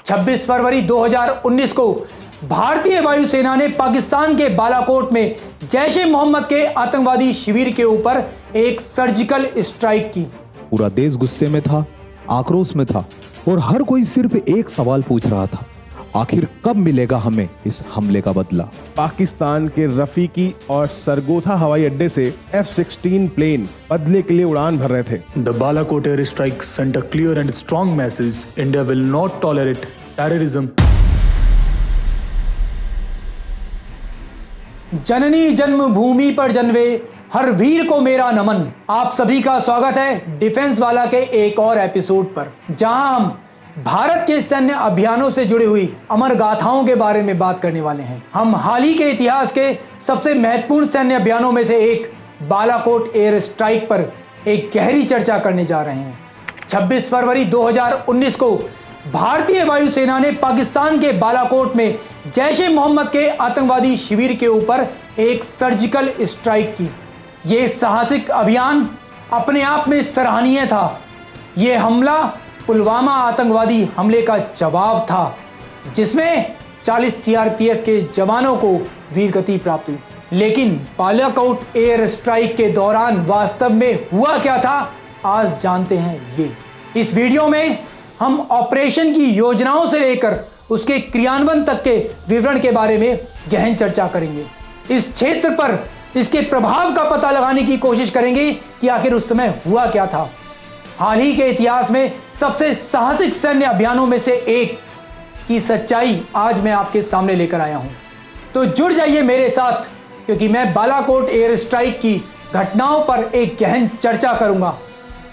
26 फरवरी 2019 को भारतीय वायुसेना ने पाकिस्तान के बालाकोट में जैश ए मोहम्मद के आतंकवादी शिविर के ऊपर एक सर्जिकल स्ट्राइक की। पूरा देश गुस्से में था, आक्रोश में था और हर कोई सिर्फ एक सवाल पूछ रहा था, आखिर कब मिलेगा हमें इस हमले का बदला। पाकिस्तान के रफीकी और सरगोथा हवाई अड्डे से F-16 प्लेन बदले के लिए उड़ान भर रहे थे। The Balakot air strike sent a clear and strong message. India will not tolerate terrorism. जननी जन्मभूमि पर जन्मे हर वीर को मेरा नमन। आप सभी का स्वागत है डिफेंस वाला के एक और एपिसोड पर, जहां हम भारत के सैन्य अभियानों से जुड़ी हुई अमर गाथाओं के बारे में बात करने वाले हैं। हम हाल ही के इतिहास के सबसे महत्वपूर्ण सैन्य अभियानों में से एक बालाकोट एयर स्ट्राइक पर एक गहरी चर्चा करने जा रहे हैं। 26 फरवरी 2019 को भारतीय वायुसेना ने पाकिस्तान के बालाकोट में जैश ए मोहम्मद के आतंकवादी शिविर के ऊपर एक सर्जिकल स्ट्राइक की। ये साहसिक अभियान अपने आप में सराहनीय था। यह हमला पुलवामा आतंकवादी हमले का जवाब था, जिसमें 40 सीआरपीएफ के जवानों को वीरगति प्राप्त हुई। लेकिन बालाकोट एयर स्ट्राइक के दौरान वास्तव में हुआ क्या था, आज जानते हैं ये। इस वीडियो में हम ऑपरेशन की योजनाओं से लेकर उसके क्रियान्वयन तक के विवरण के बारे में गहन चर्चा करेंगे। इस क्षेत्र पर इसके प्रभाव का पता लगाने की कोशिश करेंगे कि आखिर उस समय हुआ क्या था। हाल ही के इतिहास में सबसे साहसिक सैन्य अभियानों में से एक की सच्चाई आज मैं आपके सामने लेकर आया हूं। तो जुड़ जाइए मेरे साथ, क्योंकि मैं बालाकोट एयर स्ट्राइक की घटनाओं पर एक गहन चर्चा करूंगा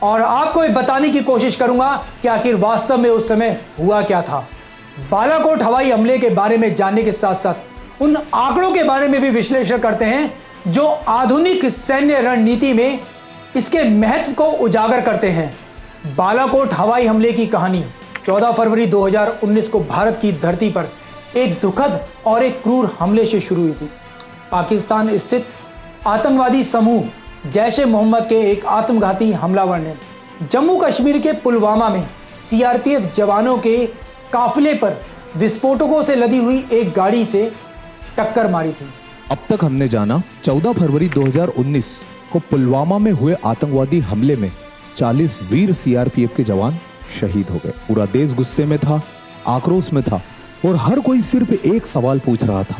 और आपको ये बताने की कोशिश करूंगा कि आखिर वास्तव में उस समय हुआ क्या था। बालाकोट हवाई हमले के बारे में जानने के साथ साथ उन आंकड़ों के बारे में भी विश्लेषण करते हैं जो आधुनिक सैन्य रणनीति में इसके महत्व को उजागर करते हैं। बालाकोट हवाई हमले की कहानी 14 फरवरी 2019 को भारत की धरती पर एक दुखद और एक क्रूर हमले से शुरू हुई थी। पाकिस्तान स्थित आतंकवादी समूह जैश ए मोहम्मद के एक आत्मघाती हमलावर ने जम्मू कश्मीर के पुलवामा में सीआरपीएफ जवानों के काफिले पर विस्फोटकों से लदी हुई एक गाड़ी से टक्कर मारी थी। अब तक हमने जाना 14 फरवरी 2019 को पुलवामा में हुए आतंकवादी हमले में 40 वीर सीआरपीएफ के जवान शहीद हो गए। पूरा देश गुस्से में था, आक्रोश में था और हर कोई सिर्फ एक सवाल पूछ रहा था,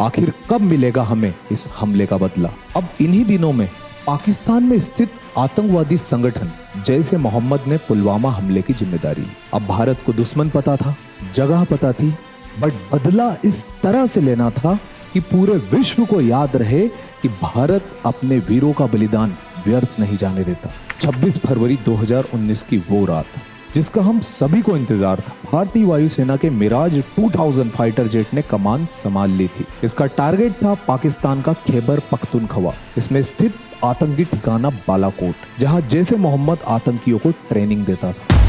आखिर कब मिलेगा हमें इस हमले का बदला। अब इन्हीं दिनों में पाकिस्तान में स्थित आतंकवादी संगठन जैश ए मोहम्मद ने पुलवामा हमले की जिम्मेदारी ली। अब भारत को दुश्मन पता था, जगह पता थी, बट बदला इस तरह से लेना था कि पूरे विश्व को याद रहे कि भारत अपने वीरों का बलिदान व्यर्थ नहीं जाने देता। 26 फरवरी 2019 की वो रात जिसका हम सभी को इंतजार था। भारतीय वायुसेना के मिराज 2000 फाइटर जेट ने कमान संभाल ली थी। इसका टारगेट था पाकिस्तान का खैबर पख्तूनख्वा, इसमें स्थित आतंकी ठिकाना बालाकोट, जहां जैश ए मोहम्मद आतंकियों को ट्रेनिंग देता था।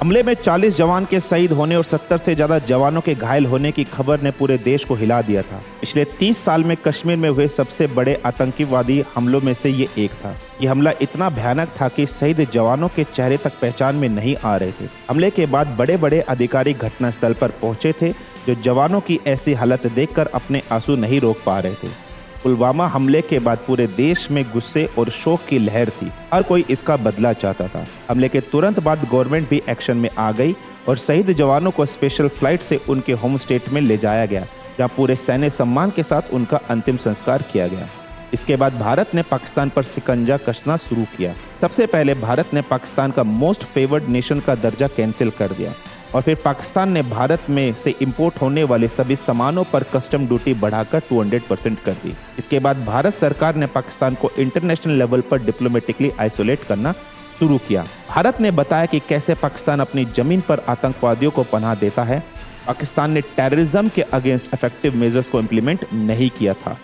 हमले में 40 जवान के शहीद होने और 70 से ज्यादा जवानों के घायल होने की खबर ने पूरे देश को हिला दिया था। पिछले 30 साल में कश्मीर में हुए सबसे बड़े आतंकवादी हमलों में से ये एक था। ये हमला इतना भयानक था कि शहीद जवानों के चेहरे तक पहचान में नहीं आ रहे थे। हमले के बाद बड़े बड़े अधिकारी घटनास्थल पर पहुंचे थे, जो जवानों की ऐसी हालत देखकर अपने आंसू नहीं रोक पा रहे थे। पुलवामा हमले के बाद पूरे देश में गुस्से और शोक की लहर थी। हर कोई इसका बदला चाहता था। हमले के तुरंत बाद गवर्नमेंट भी एक्शन में आ गई और शहीद जवानों को स्पेशल फ्लाइट से उनके होम स्टेट में ले जाया गया, जहां पूरे सैन्य सम्मान के साथ उनका अंतिम संस्कार किया गया। इसके बाद भारत ने पाकिस्तान पर शिकंजा कसना शुरू किया। सबसे पहले भारत ने पाकिस्तान का मोस्ट फेवर्ड नेशन का दर्जा कैंसिल कर दिया और फिर पाकिस्तान ने भारत में से इंपोर्ट होने वाले सभी सामानों पर कस्टम ड्यूटी बढ़ाकर 200% कर दी। इसके बाद भारत सरकार ने पाकिस्तान को इंटरनेशनल लेवल पर डिप्लोमेटिकली आइसोलेट करना शुरू किया। भारत ने बताया कि कैसे पाकिस्तान अपनी जमीन पर आतंकवादियों को पनाह देता है। पाकिस्तान ने टेररिज्म के अगेंस्ट इफेक्टिव मेजर्स को इम्प्लीमेंट नहीं किया था,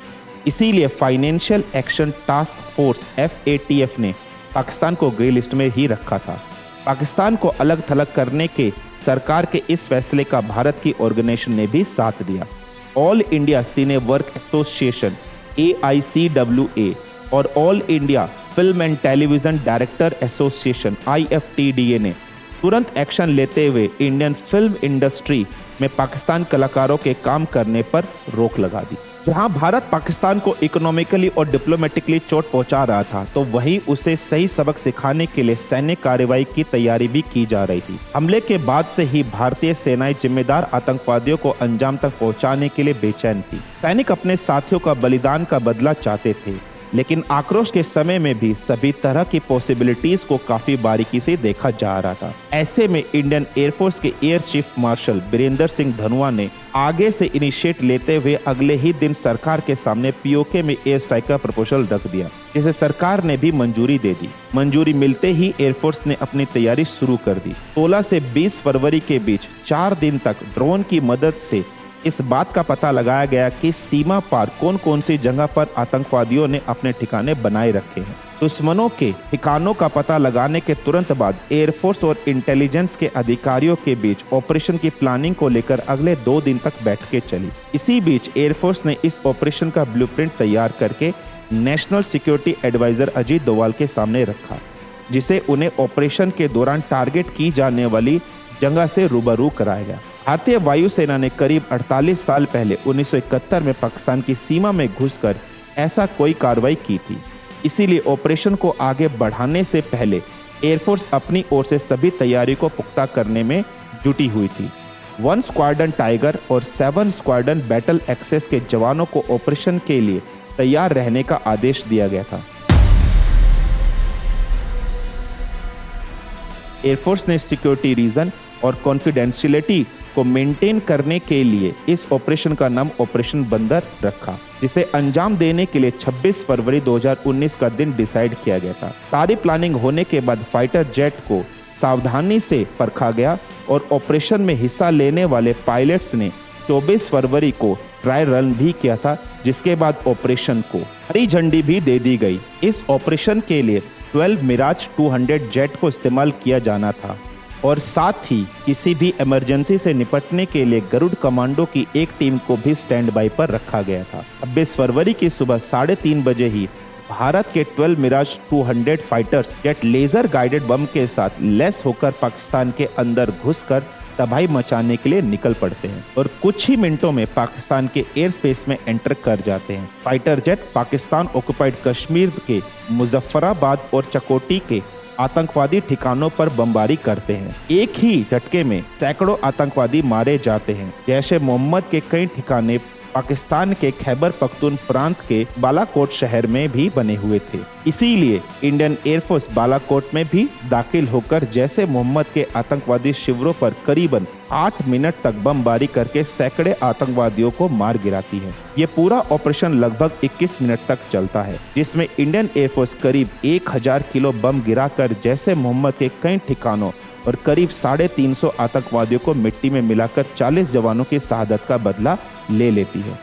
इसीलिए financial action task force FATF ने पाकिस्तान को ग्रे लिस्ट में ही रखा था। पाकिस्तान को अलग थलग करने के सरकार के इस फैसले का भारत की ऑर्गेनाइजेशन ने भी साथ दिया। ऑल इंडिया सीने वर्क एसोसिएशन AICWA और all India film and television director association IFTDA ने तुरंत एक्शन लेते हुए इंडियन फिल्म इंडस्ट्री में पाकिस्तान कलाकारों के काम करने पर रोक लगा दी। जहां भारत पाकिस्तान को इकोनॉमिकली और डिप्लोमेटिकली चोट पहुंचा रहा था, तो वहीं उसे सही सबक सिखाने के लिए सैन्य कार्रवाई की तैयारी भी की जा रही थी। हमले के बाद से ही भारतीय सेनाएं जिम्मेदार आतंकवादियों को अंजाम तक पहुंचाने के लिए बेचैन थी। सैनिक अपने साथियों का बलिदान का बदला चाहते थे, लेकिन आक्रोश के समय में भी सभी तरह की पॉसिबिलिटीज को काफी बारीकी से देखा जा रहा था। ऐसे में इंडियन एयरफोर्स के air chief marshal Birendra Singh Dhanoa ने आगे से इनिशिएट लेते हुए अगले ही दिन सरकार के सामने POK में एयर स्ट्राइक का प्रपोजल रख दिया, जिसे सरकार ने भी मंजूरी दे दी। मंजूरी मिलते ही एयरफोर्स ने अपनी तैयारी शुरू कर दी। 16 से 20 फरवरी के बीच 4 दिन तक ड्रोन की मदद से इस बात का पता लगाया गया कि सीमा पार कौन कौन सी जगह पर आतंकवादियों ने अपने ठिकाने बनाए रखे हैं। दुश्मनों के ठिकानों का पता लगाने के तुरंत बाद एयरफोर्स और इंटेलिजेंस के अधिकारियों के बीच ऑपरेशन की प्लानिंग को लेकर अगले 2 दिन तक बैठकें चली। इसी बीच एयरफोर्स ने इस ऑपरेशन का ब्लूप्रिंट तैयार करके national security adviser Ajit Doval के सामने रखा, जिसे उन्हें ऑपरेशन के दौरान टारगेट की जाने वाली जगह से रूबरू कराया गया। भारतीय वायुसेना ने करीब 48 साल पहले 1971 में पाकिस्तान की सीमा में घुसकर ऐसा कोई कार्रवाई की थी। इसीलिए ऑपरेशन को आगे बढ़ाने से पहले एयरफोर्स अपनी ओर से सभी तैयारी को पुख्ता करने में जुटी हुई थी। 1 स्क्वाड्रन टाइगर और 7 स्क्वाड्रन बैटल एक्सेस के जवानों को ऑपरेशन के लिए तैयार रहने का आदेश दिया गया था। एयरफोर्स ने सिक्योरिटी रीजन और कॉन्फिडेंशियलिटी को मेंटेन करने के लिए इस ऑपरेशन का नाम ऑपरेशन बंदर रखा, जिसे अंजाम देने के लिए 26 फरवरी 2019 का दिन डिसाइड किया गया था। सारी प्लानिंग होने के बाद फाइटर जेट को सावधानी से परखा गया और ऑपरेशन में हिस्सा लेने वाले पायलट्स ने 24 फरवरी को ट्राई रन भी किया था, जिसके बाद ऑपरेशन को हरी झंडी भी दे दी गई। इस ऑपरेशन के लिए 12 मिराज 200 जेट को इस्तेमाल किया जाना था और साथ ही किसी भी इमरजेंसी से निपटने के लिए गरुड़ कमांडो की एक टीम को भी स्टैंड बाई पर रखा गया था। 26 फरवरी की सुबह 3:30 बजे ही भारत के 12 Mirage 200 fighters jet laser guided bomb के साथ लैस होकर पाकिस्तान के अंदर घुसकर तबाही मचाने के लिए निकल पड़ते हैं और कुछ ही मिनटों में पाकिस्तान के एयर स्पेस में एंटर कर जाते हैं। Fighter jet Pakistan occupied Kashmir के मुजफ्फराबाद और चकोटी के आतंकवादी ठिकानों पर बमबारी करते हैं। एक ही झटके में सैकड़ों आतंकवादी मारे जाते हैं। जैश-ए मोहम्मद के कई ठिकाने पाकिस्तान के खैबर पख्तून प्रांत के बालाकोट शहर में भी बने हुए थे। इसीलिए इंडियन एयरफोर्स बालाकोट में भी दाखिल होकर जैश-ए मोहम्मद के आतंकवादी शिविरों पर करीबन 8 मिनट तक बमबारी करके सैकड़े आतंकवादियों को मार गिराती है। ये पूरा ऑपरेशन लगभग 21 मिनट तक चलता है, जिसमें इंडियन एयरफोर्स करीब 1000 किलो बम गिराकर जैश-ए मोहम्मद के कई ठिकानों और करीब 350 आतंकवादियों को मिट्टी में मिलाकर 40 जवानों की शहादत का बदला ले लेती है।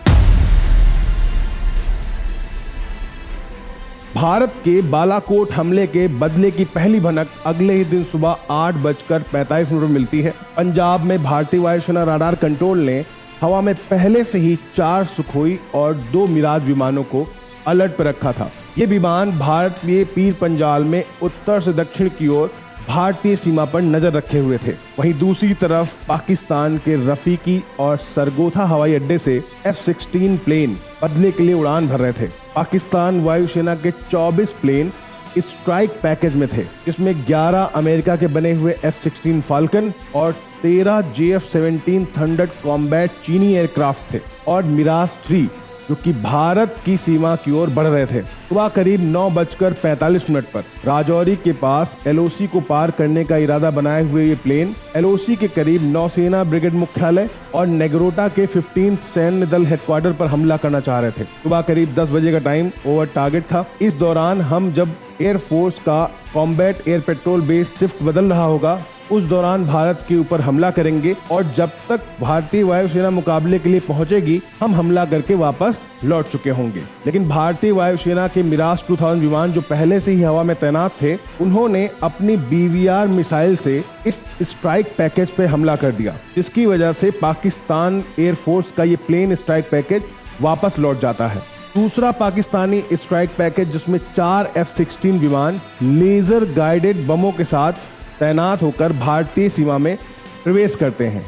भारत के बालाकोट हमले के बदले की पहली भनक अगले ही दिन सुबह 8:45 में मिलती है। पंजाब में भारतीय वायुसेना राडार कंट्रोल ने हवा में पहले से ही 4 सुखोई और 2 मिराज विमानों को अलर्ट पर रखा था। ये विमान भारतीय पीर पंजाल में उत्तर से दक्षिण की ओर भारतीय सीमा पर नजर रखे हुए थे। वहीं दूसरी तरफ पाकिस्तान के रफीकी और सरगोधा हवाई अड्डे से F-16 प्लेन बदले के लिए उड़ान भर रहे थे। पाकिस्तान वायुसेना के 24 प्लेन इस स्ट्राइक पैकेज में थे, जिसमें 11 अमेरिका के बने हुए F-16 फाल्कन और 13 JF-17 थंडर कॉम्बैट चीनी एयरक्राफ्ट थे और मिराज 3 जो कि भारत की सीमा की ओर बढ़ रहे थे। सुबह करीब 9:45 पर राजौरी के पास LOC को पार करने का इरादा बनाए हुए ये प्लेन LOC के करीब नौसेना ब्रिगेड मुख्यालय और नेग्रोटा के 15th सैन्य दल हेडक्वार्टर पर हमला करना चाह रहे थे। सुबह करीब 10 बजे का टाइम ओवर टारगेट था। इस दौरान हम जब एयरफोर्स का combat air petrol base shift बदल रहा होगा, उस दौरान भारत के ऊपर हमला करेंगे और जब तक भारतीय वायुसेना मुकाबले के लिए पहुंचेगी, हम हमला करके वापस लौट चुके होंगे। लेकिन भारतीय वायुसेना के मिराज 2000 विमान जो पहले से ही हवा में तैनात थे, उन्होंने अपनी BVR मिसाइल से इस स्ट्राइक पैकेज पे हमला कर दिया, जिसकी वजह से पाकिस्तान एयरफोर्स का ये प्लेन स्ट्राइक पैकेज वापस लौट जाता है। दूसरा पाकिस्तानी स्ट्राइक पैकेज जिसमें 4 F-16 विमान लेजर गाइडेड बमों के साथ तैनात होकर भारतीय सीमा में प्रवेश करते हैं,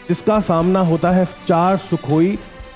जिसका सामना होता है 4 सुखोई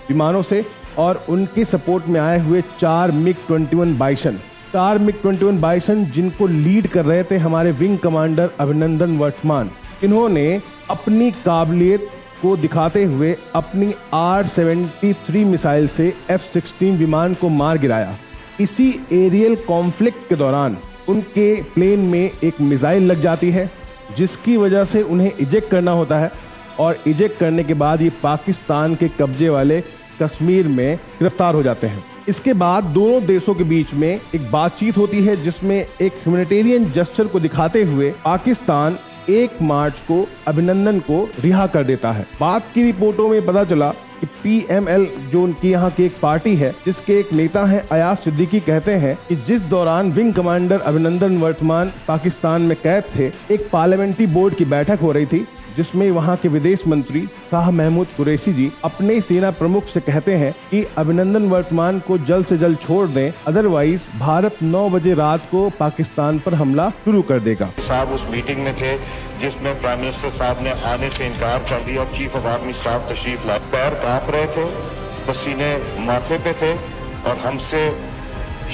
विमानों से और उनके सपोर्ट में आए हुए 4 MiG-21 बाइसन। 4 MiG-21 बाइसन जिनको लीड कर रहे थे हमारे विंग कमांडर अभिनंदन वर्तमान, इन्होंने अपनी काबिलियत को दिखाते हुए अपनी R-73 मिसाइल से F-16 विमान को मार गिराया। इसी एरियल कॉन्फ्लिक्ट के दौरान उनके प्लेन में एक मिसाइल लग जाती है, जिसकी वजह से उन्हें इजेक्ट करना होता है और इजेक्ट करने के बाद ये पाकिस्तान के कब्जे वाले कश्मीर में गिरफ्तार हो जाते हैं। इसके बाद दोनों देशों के बीच में एक बातचीत होती है, जिसमें एक ह्यूमैनिटेरियन जेस्चर को दिखाते हुए पाकिस्तान 1 मार्च को अभिनंदन को रिहा कर देता है। बाद की रिपोर्टों में पता चला कि PML जो उनकी यहाँ की एक पार्टी है, जिसके एक नेता हैं अयाज सिद्दीकी, कहते हैं कि जिस दौरान विंग कमांडर अभिनंदन वर्तमान पाकिस्तान में कैद थे, एक पार्लियामेंट्री बोर्ड की बैठक हो रही थी, जिसमें वहां के विदेश मंत्री शाह महमूद कुरैशी जी अपने सेना प्रमुख से कहते हैं कि अभिनंदन वर्तमान को जल्द से जल्द छोड़ दें, अदरवाइज भारत 9 बजे रात को पाकिस्तान पर हमला शुरू कर देगा। साहब उस मीटिंग में थे जिसमें प्राइम मिनिस्टर साहब ने आने से इनकार कर दिया और चीफ ऑफ आर्मी स्टाफ तशरीफ लाए। पैर कांप रहे थे, पसीने माथे पे थे और हमसे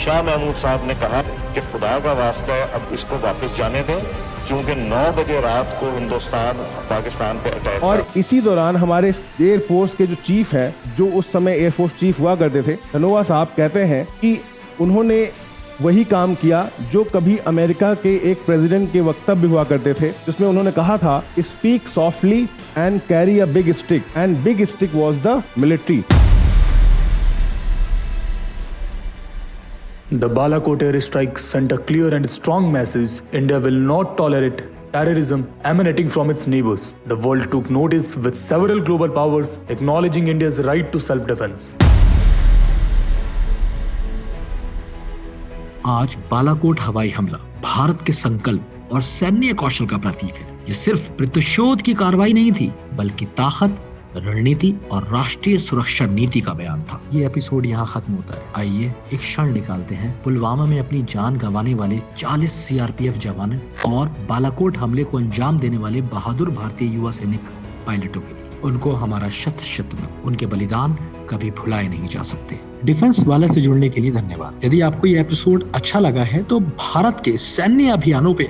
शाह महमूद साहब ने कहा कि खुदा का वास्ता है अब इसको वापस जाने दें, क्योंकि 9 बजे रात को हिंदुस्तान पाकिस्तान पे अटैक। और इसी दौरान हमारे एयरफोर्स के जो चीफ हैं, जो उस समय एयरफोर्स चीफ हुआ करते थे, धनोआ साहब, कहते हैं कि उन्होंने वही काम किया जो कभी अमेरिका के एक प्रेसिडेंट के वक्तव्य हुआ करते थे, जिसमें उन्होंने कहा था, speak softly and carry a big stick, and big stick was the military. The Balakot airstrike sent a clear and strong message: India will not tolerate terrorism emanating from its neighbors. The world took notice, with several global powers acknowledging India's right to self-defense. आज बालाकोट हवाई हमला भारत के संकल्प और सैन्य कौशल का प्रतीक है। ये सिर्फ प्रतिशोध की कार्रवाई नहीं थी, बल्कि ताकत, रणनीति और राष्ट्रीय सुरक्षा नीति का बयान था। ये एपिसोड यहाँ खत्म होता है। आइए एक क्षण निकालते हैं पुलवामा में अपनी जान गंवाने वाले 40 CRPF जवानों और बालाकोट हमले को अंजाम देने वाले बहादुर भारतीय युवा सैनिक पायलटों के लिए। उनको हमारा शत शत नमन। उनके बलिदान कभी भुलाए नहीं जा सकते। डिफेंस वाले से जुड़ने के लिए धन्यवाद। यदि आपको ये एपिसोड अच्छा लगा है तो भारत के सैन्य अभियानों पे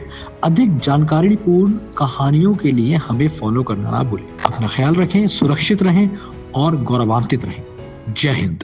अधिक जानकारीपूर्ण कहानियों के लिए हमें फॉलो करना ना भूलें। अपना ख्याल रखें, सुरक्षित रहें और गौरवान्वित रहें। जय हिंद।